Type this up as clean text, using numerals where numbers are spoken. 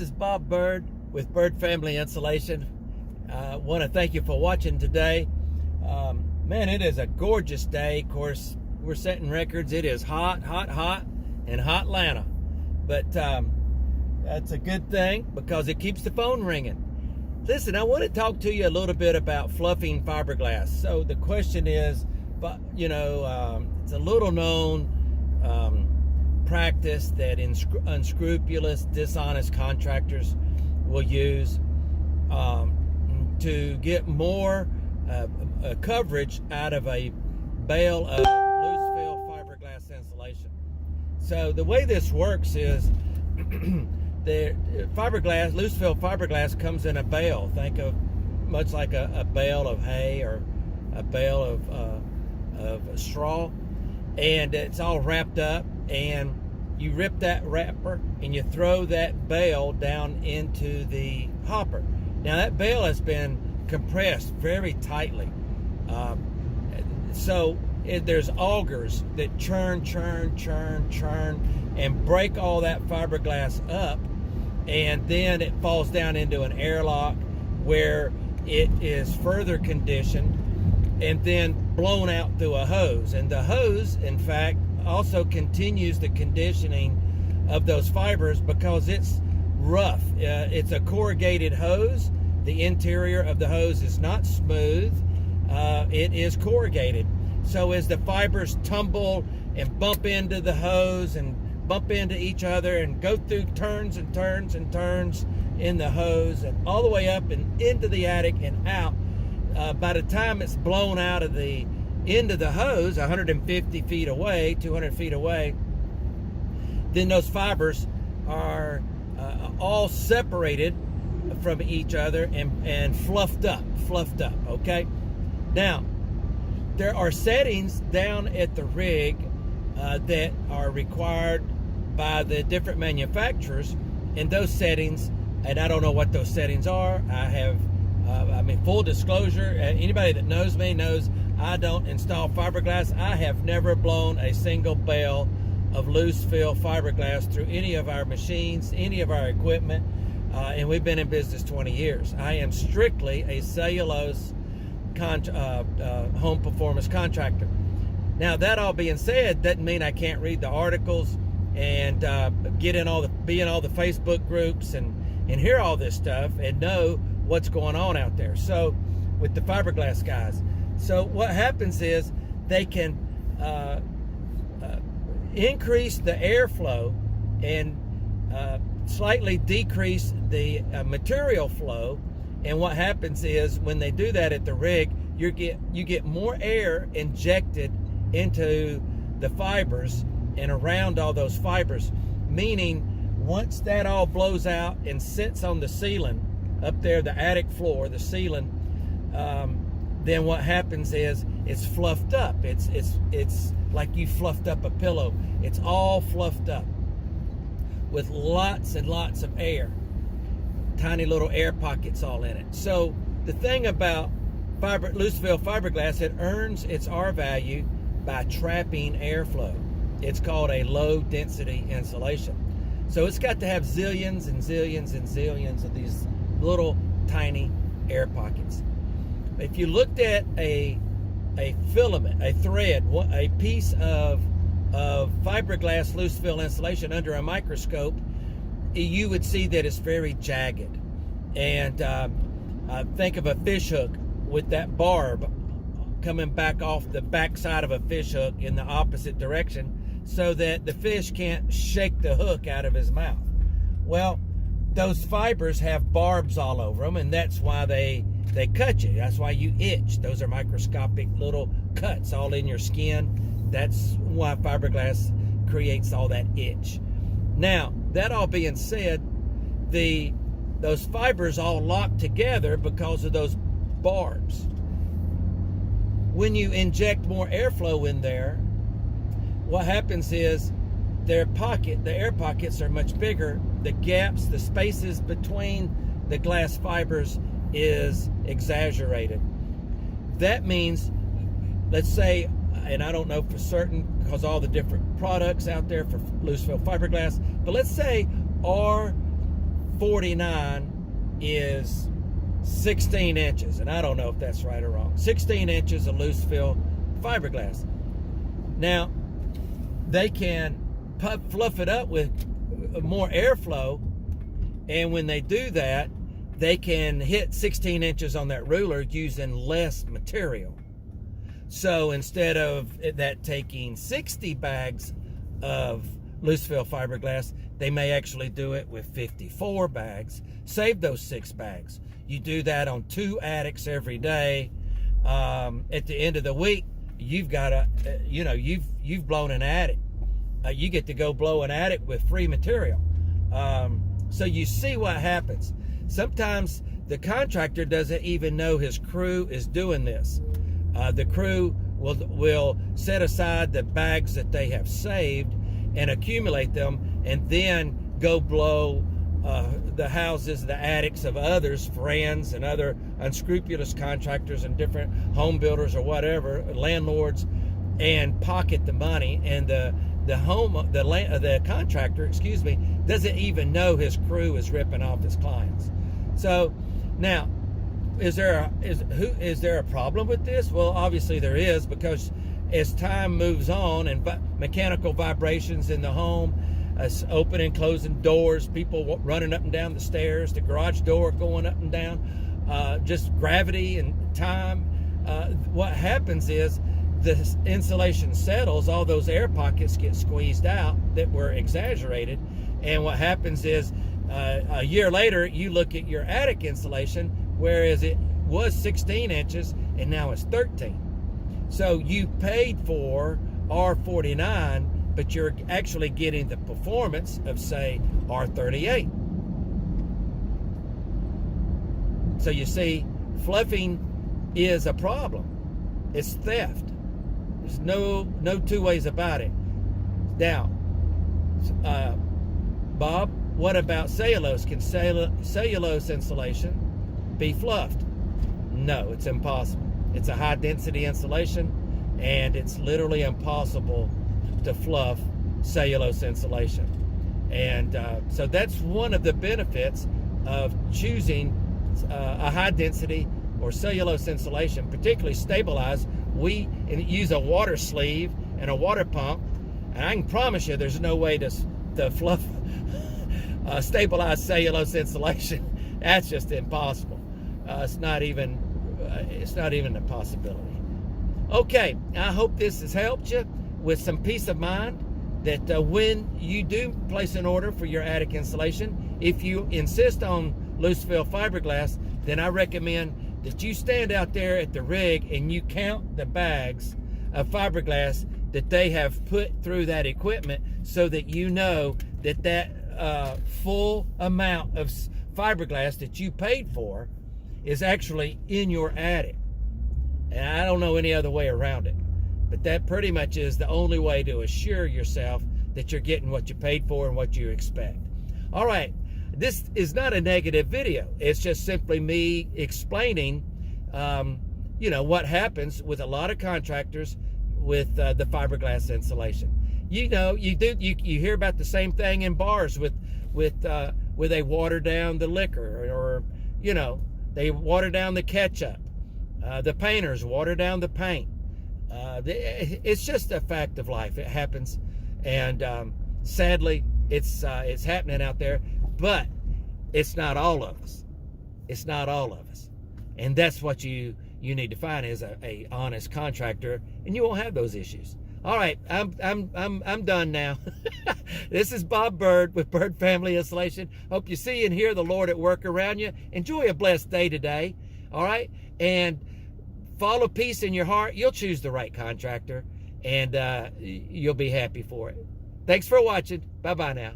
is Bob Bird with Bird Family Insulation. I want to thank you for watching today. Man, it is a gorgeous day. Of course, we're setting records. It is hot, hot, hot in hot Atlanta. But that's a good thing because it keeps the phone ringing. Listen, I want to talk to you a little bit about fluffing fiberglass. So the question is, but it's a little known practice that unscrupulous, dishonest contractors will use to get more coverage out of a bale of loose fill fiberglass insulation. So the way this works is the fiberglass, loose fill fiberglass, comes in a bale. Think of much like a bale of hay or a bale of straw, and it's all wrapped up, and you rip that wrapper and you throw that bale down into the hopper. Now that bale has been compressed very tightly, so there's augers that churn and break all that fiberglass up, and then it falls down into an airlock where it is further conditioned and then blown out through a hose. And the hose, in fact, also continues the conditioning of those fibers because it's rough. It's a corrugated hose. The interior of the hose is not smooth. It is corrugated. So as the fibers tumble and bump into the hose and bump into each other and go through turns and turns and turns in the hose and all the way up and into the attic and out, by the time it's blown out of the end of the hose 150 feet away, 200 feet away, then those fibers are all separated from each other and fluffed up, okay? Now, there are settings down at the rig that are required by the different manufacturers, and those settings, and I don't know what those settings are. Full disclosure, anybody that knows me knows I don't install fiberglass. I have never blown a single bale of loose fill fiberglass through any of our machines, any of our equipment, and we've been in business 20 years. I am strictly a cellulose home performance contractor. Now, that all being said, doesn't mean I can't read the articles and be in all the Facebook groups and hear all this stuff and know what's going on out there. So with the fiberglass guys, so what happens is they can increase the airflow and slightly decrease the material flow. And what happens is when they do that at the rig, you get more air injected into the fibers and around all those fibers, meaning once that all blows out and sits on the ceiling up there, the attic floor, the ceiling, then what happens is it's fluffed up. It's like you fluffed up a pillow. It's all fluffed up with lots and lots of air, tiny little air pockets all in it. So the thing about loose fill fiberglass, it earns its R value by trapping airflow. It's called a low density insulation. So it's got to have zillions and zillions and zillions of these little tiny air pockets. If you looked at a filament, a thread, a piece of fiberglass loose fill insulation under a microscope, you would see that it's very jagged. And think of a fish hook with that barb coming back off the backside of a fish hook in the opposite direction so that the fish can't shake the hook out of his mouth. Well, those fibers have barbs all over them, and that's why they cut you. That's why you itch. Those are microscopic little cuts all in your skin. That's why fiberglass creates all that itch. Now, that all being said, those fibers all lock together because of those barbs. When you inject more airflow in there, what happens is the air pockets are much bigger. The gaps, the spaces between the glass fibers is exaggerated. That means, let's say, and I don't know for certain because all the different products out there for loose fill fiberglass, but let's say our 49 is 16 inches, and I don't know if that's right or wrong. 16 inches of loose fill fiberglass. Now, they can fluff it up with more airflow, and when they do that, they can hit 16 inches on that ruler using less material. So instead of that taking 60 bags of loose fill fiberglass, they may actually do it with 54 bags. Save those 6 bags. You do that on 2 attics every day. At the end of the week, you've got you've blown an attic. You get to go blow an attic with free material. So you see what happens. Sometimes the contractor doesn't even know his crew is doing this. The crew will set aside the bags that they have saved and accumulate them, and then go blow the houses, the attics of others, friends, and other unscrupulous contractors and different home builders or whatever, landlords, and pocket the money. And the contractor, doesn't even know his crew is ripping off his clients. So now, is there a problem with this? Well, obviously there is, because as time moves on and mechanical vibrations in the home, opening and closing doors, people running up and down the stairs, the garage door going up and down, just gravity and time, what happens is the insulation settles, all those air pockets get squeezed out that were exaggerated, and what happens is a year later you look at your attic insulation, whereas it was 16 inches and now it's 13. So you paid for R49, but you're actually getting the performance of, say, R38. So you see, fluffing is a problem. It's theft. There's no 2 ways about it. Now, Bob, what about cellulose? Can cellulose insulation be fluffed? No, it's impossible. It's a high density insulation, and it's literally impossible to fluff cellulose insulation. And so that's one of the benefits of choosing a high density or cellulose insulation, particularly stabilized. We use a water sleeve and a water pump, and I can promise you there's no way to fluff stabilized cellulose insulation. That's just impossible. It's not even a possibility. Okay, I hope this has helped you with some peace of mind that when you do place an order for your attic insulation, if you insist on loose fill fiberglass, then I recommend that you stand out there at the rig and you count the bags of fiberglass that they have put through that equipment, so that you know that full amount of fiberglass that you paid for is actually in your attic. And I don't know any other way around it, but that pretty much is the only way to assure yourself that you're getting what you paid for and what you expect. All right, this is not a negative video. It's just simply me explaining what happens with a lot of contractors with the fiberglass insulation. You hear about the same thing in bars with where they water down the liquor, or they water down the ketchup. The painters water down the paint. It's just a fact of life. It happens, and sadly, it's happening out there. But it's not all of us. It's not all of us, and that's what you need to find, is a honest contractor, and you won't have those issues. All right, I'm done now. This is Bob Bird with Bird Family Insulation. Hope you see and hear the Lord at work around you. Enjoy a blessed day today. All right, and follow peace in your heart. You'll choose the right contractor, and you'll be happy for it. Thanks for watching. Bye-bye now.